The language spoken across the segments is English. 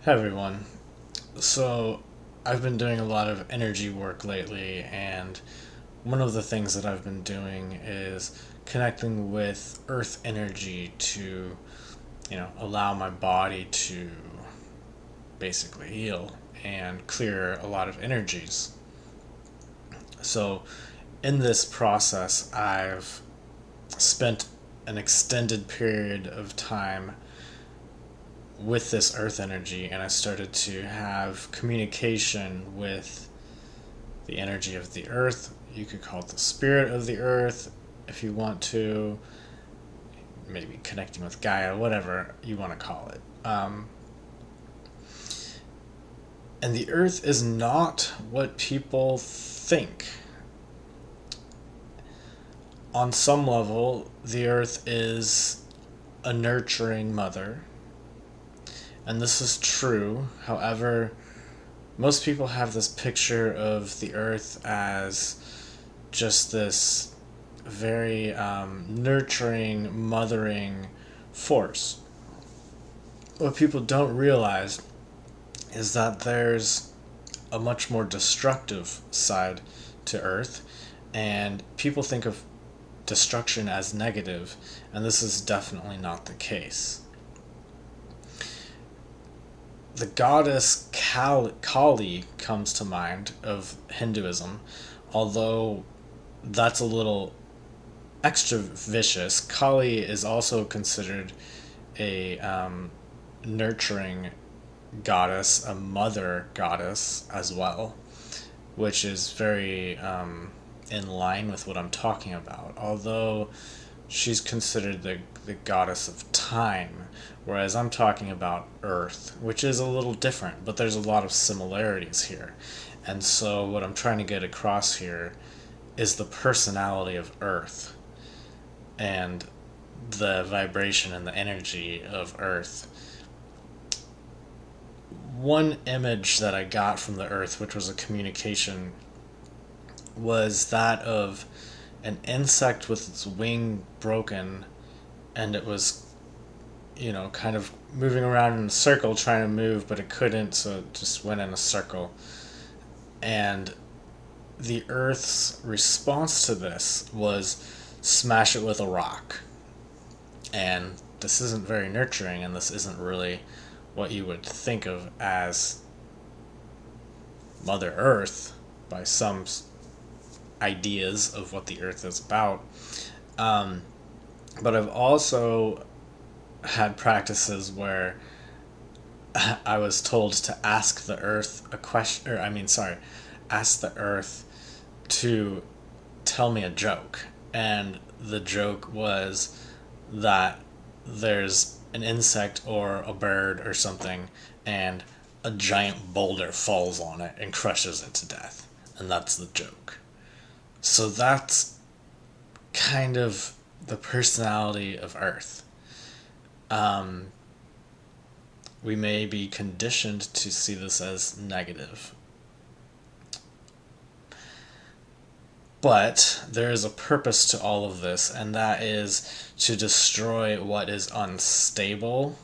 Hi everyone. So, I've been doing a lot of energy work lately, and one of the things that I've been doing is connecting with earth energy to, allow my body to basically heal and clear a lot of energies. So, in this process, I've spent an extended period of time with this earth energy, and I started to have communication with the energy of the earth. You could call it the spirit of the earth if you want to, maybe connecting with Gaia, whatever you want to call it. And the earth is not what people think. On some level, the earth is a nurturing mother, and this is true. However, most people have this picture of the earth as just this very nurturing, mothering force. What people don't realize is that there's a much more destructive side to Earth, and people think of destruction as negative, and this is definitely not the case. The goddess Kali comes to mind of Hinduism, although that's a little extra vicious. Kali is also considered a nurturing goddess, a mother goddess as well, which is very in line with what I'm talking about. Although she's considered the goddess of time, whereas I'm talking about Earth, which is a little different, but there's a lot of similarities here. And so, what I'm trying to get across here is the personality of Earth and the vibration and the energy of Earth. One image that I got from the Earth, which was a communication, was that of an insect with its wing broken, and it was, kind of moving around in a circle trying to move, but it couldn't, so it just went in a circle. And the Earth's response to this was smash it with a rock. And this isn't very nurturing, and this isn't really what you would think of as Mother Earth by some ideas of what the Earth is about. But I've also had practices where I was told to ask the Earth a question, or ask the Earth to tell me a joke. And the joke was that there's an insect or a bird or something, and a giant boulder falls on it and crushes it to death. And that's the joke. So that's kind of the personality of Earth. Um, we may be conditioned to see this as negative. But there is a purpose to all of this, and that is to destroy what is unstable,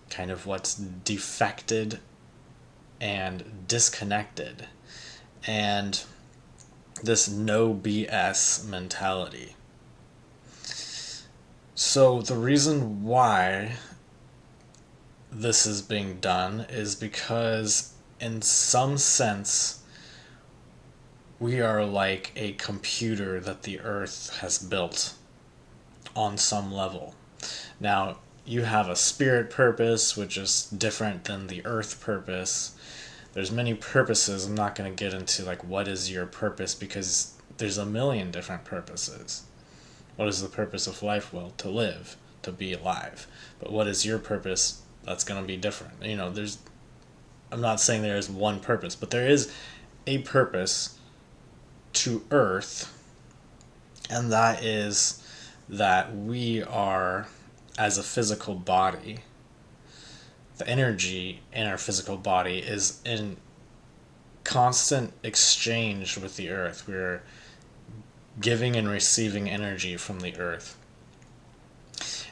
kind of what's defected and disconnected, and this no BS mentality. So, the reason why this is being done is because, in some sense, we are like a computer that the earth has built on some level. Now, you have a spirit purpose, which is different than the earth purpose. There's many purposes. I'm not going to get into like what is your purpose, because there's a million different purposes. What is the purpose of life? Well, to live, to be alive. But what is your purpose? That's going to be different. I'm not saying there is one purpose, but there is a purpose to Earth, and that is that we are, as a physical body, the energy in our physical body is in constant exchange with the Earth. We're giving and receiving energy from the Earth.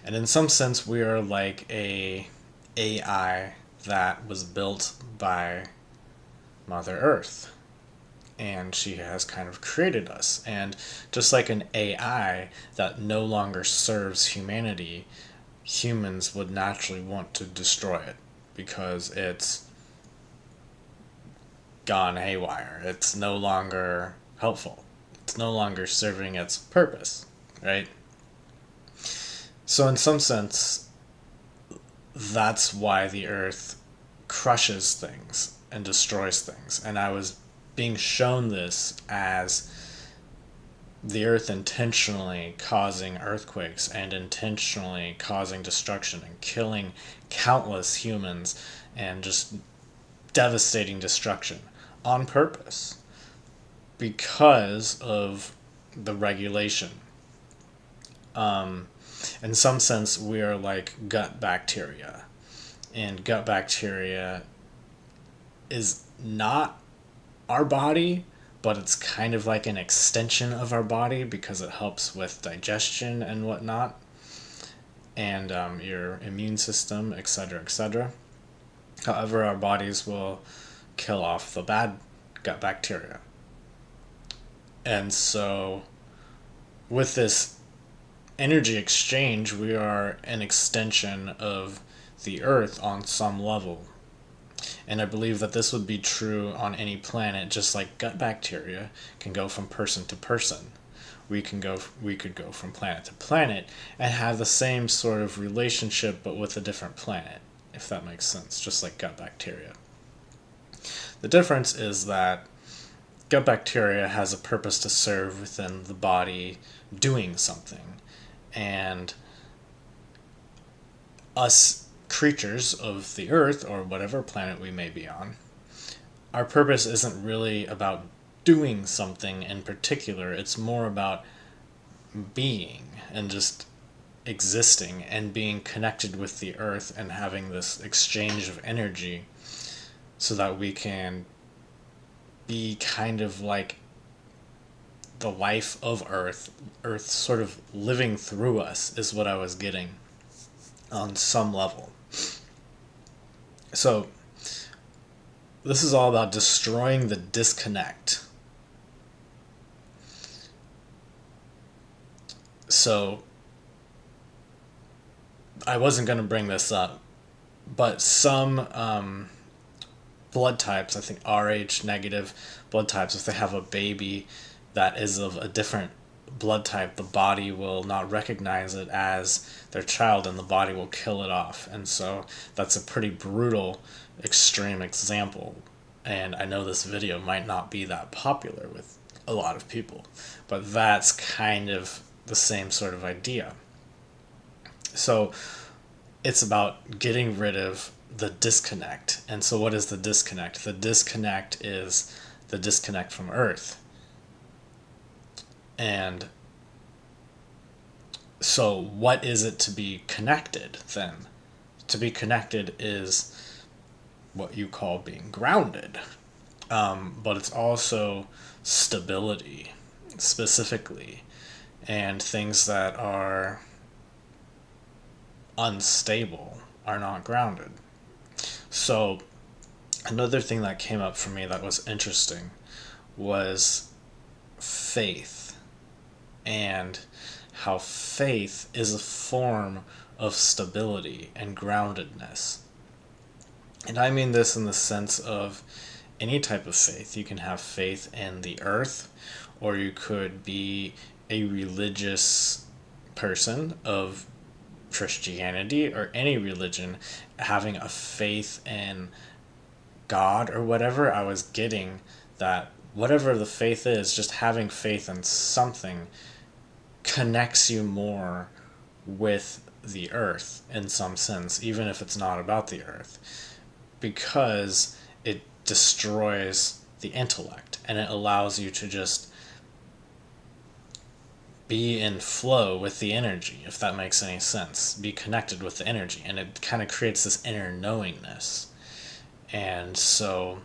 And in some sense, we are like a AI that was built by Mother Earth. And she has kind of created us. And just like an AI that no longer serves humanity, humans would naturally want to destroy it because it's gone haywire. It's no longer helpful. It's no longer serving its purpose, right? So, in some sense, that's why the Earth crushes things and destroys things. And I was being shown this as the Earth intentionally causing earthquakes and intentionally causing destruction and killing countless humans and just devastating destruction on purpose because of the regulation. In some sense, we are like gut bacteria, and gut bacteria is not our body, but it's kind of like an extension of our body because it helps with digestion and whatnot, and your immune system, etc., etc. However, our bodies will kill off the bad gut bacteria. And so, with this energy exchange, we are an extension of the Earth on some level. And I believe that this would be true on any planet, just like gut bacteria can go from person to person. We could go from planet to planet and have the same sort of relationship but with a different planet, if that makes sense, just like gut bacteria. The difference is that gut bacteria has a purpose to serve within the body doing something. And us creatures of the Earth, or whatever planet we may be on, our purpose isn't really about doing something in particular. It's more about being and just existing and being connected with the Earth and having this exchange of energy so that we can be kind of like the life of Earth sort of living through us is what I was getting on some level. So this is all about destroying the disconnect. So I wasn't going to bring this up, but some blood types, I think Rh negative blood types, if they have a baby that is of a different blood type, the body will not recognize it as their child and the body will kill it off. And so that's a pretty brutal, extreme example. And I know this video might not be that popular with a lot of people, but that's kind of the same sort of idea. So it's about getting rid of the disconnect. And so what is the disconnect? The disconnect is the disconnect from Earth. And so what is it to be connected then? To be connected is what you call being grounded. But it's also stability, specifically, and things that are unstable are not grounded. So another thing that came up for me that was interesting was faith, and how faith is a form of stability and groundedness. And I mean this in the sense of any type of faith. You can have faith in the earth, or you could be a religious person of Christianity or any religion, having a faith in God or whatever. I was getting that whatever the faith is, just having faith in something connects you more with the earth in some sense, even if it's not about the earth, because it destroys the intellect and it allows you to just be in flow with the energy, if that makes any sense. Be connected with the energy, and it kind of creates this inner knowingness. And so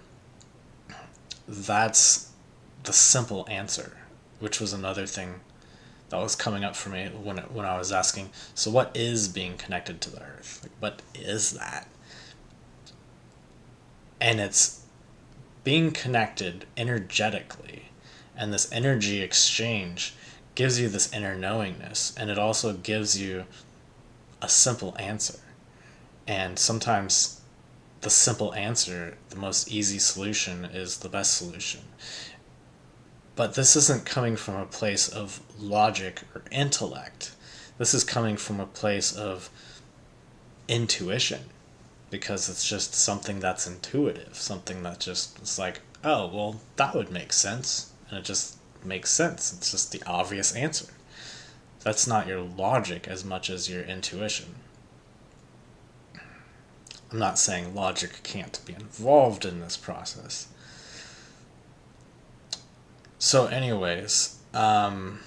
that's the simple answer, which was another thing that was coming up for me when I was asking, so what is being connected to the earth? Like, what is that? and it's being connected energetically, and this energy exchange gives you this inner knowingness, and it also gives you a simple answer. And sometimes the simple answer, the most easy solution, is the best solution. But this isn't coming from a place of logic or intellect. This is coming from a place of intuition, because it's just something that's intuitive, something that just is like, oh, well, that would make sense. And it just makes sense. It's just the obvious answer. That's not your logic as much as your intuition. I'm not saying logic can't be involved in this process. So, anyways, the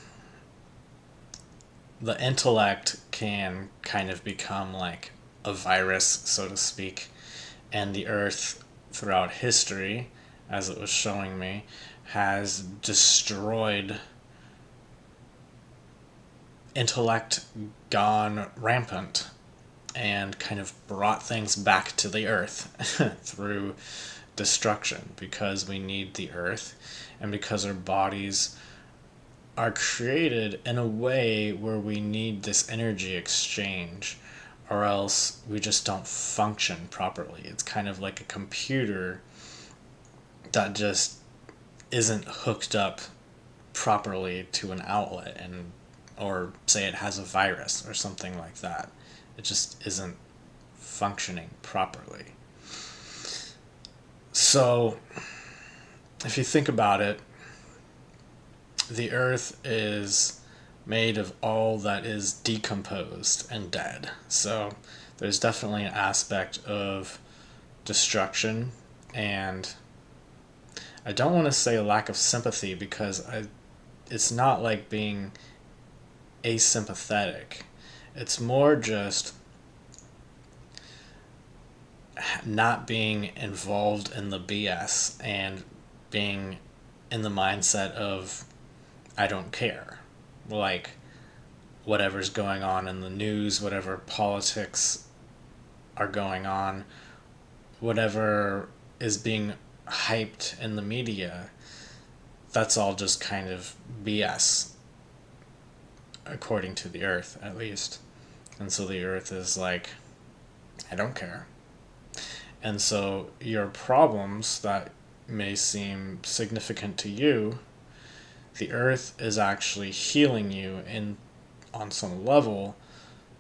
intellect can kind of become like a virus, so to speak, and the earth throughout history, as it was showing me, has destroyed intellect, gone rampant, and kind of brought things back to the earth through destruction, because we need the earth, and because our bodies are created in a way where we need this energy exchange, or else we just don't function properly. It's kind of like a computer that just isn't hooked up properly to an outlet, and or say it has a virus or something like that. It just isn't functioning properly. So, if you think about it, the earth is made of all that is decomposed and dead. So, there's definitely an aspect of destruction, and I don't want to say a lack of sympathy, because it's not like being asympathetic. It's more just not being involved in the BS and being in the mindset of I don't care. Like, whatever's going on in the news, whatever politics are going on, whatever is being hyped in the media, that's all just kind of BS, according to the earth, at least. And so the earth is like, I don't care. And so your problems that may seem significant to you, the earth is actually healing you in on some level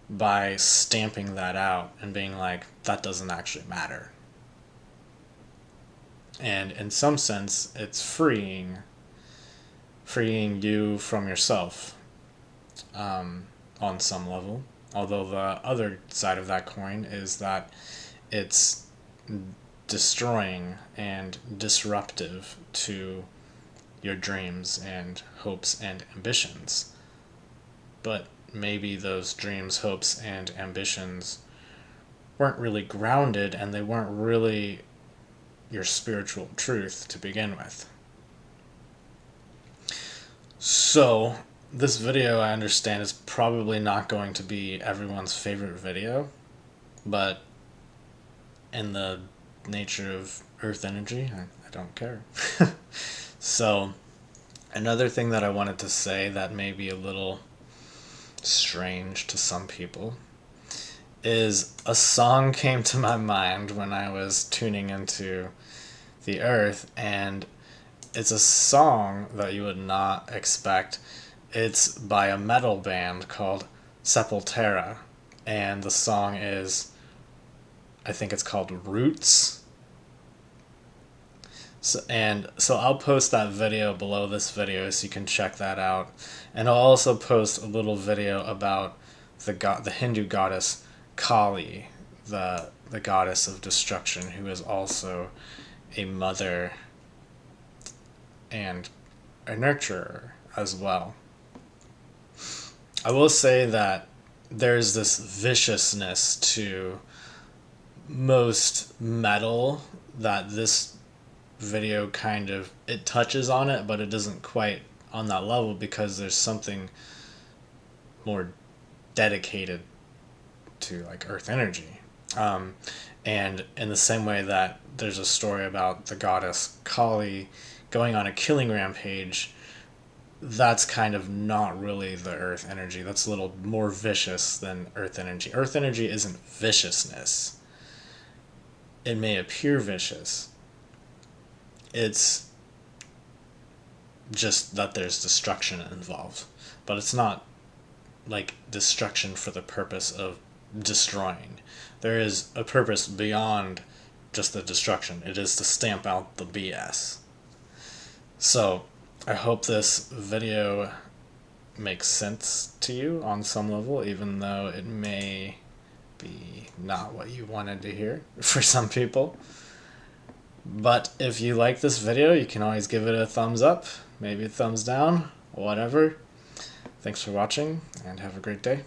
by stamping that out and being like, that doesn't actually matter. And in some sense, it's freeing you from yourself, on some level. Although the other side of that coin is that it's destroying and disruptive to your dreams and hopes and ambitions. But maybe those dreams, hopes, and ambitions weren't really grounded, and they weren't really your spiritual truth to begin with. So, this video, I understand, is probably not going to be everyone's favorite video, but in the nature of earth energy, I don't care. So, another thing that I wanted to say that may be a little strange to some people is a song came to my mind when I was tuning into the earth, and it's a song that you would not expect. It's by a metal band called Sepultera, and the song is, I think it's called Roots. So I'll post that video below this video so you can check that out. And I'll also post a little video about the Hindu goddess Kali, the goddess of destruction, who is also a mother and a nurturer as well. I will say that there's this viciousness to most metal that this video kind of, it touches on it, but it doesn't quite on that level, because there's something more dedicated to like earth energy. And in the same way that there's a story about the goddess Kali going on a killing rampage. That's kind of not really the earth energy. That's a little more vicious than earth energy. Earth energy isn't viciousness. It may appear vicious. It's just that there's destruction involved. But it's not like destruction for the purpose of destroying. There is a purpose beyond just the destruction. It is to stamp out the BS. So, I hope this video makes sense to you on some level, even though it may be not what you wanted to hear for some people. But if you like this video, you can always give it a thumbs up, maybe a thumbs down, whatever. Thanks for watching, and have a great day.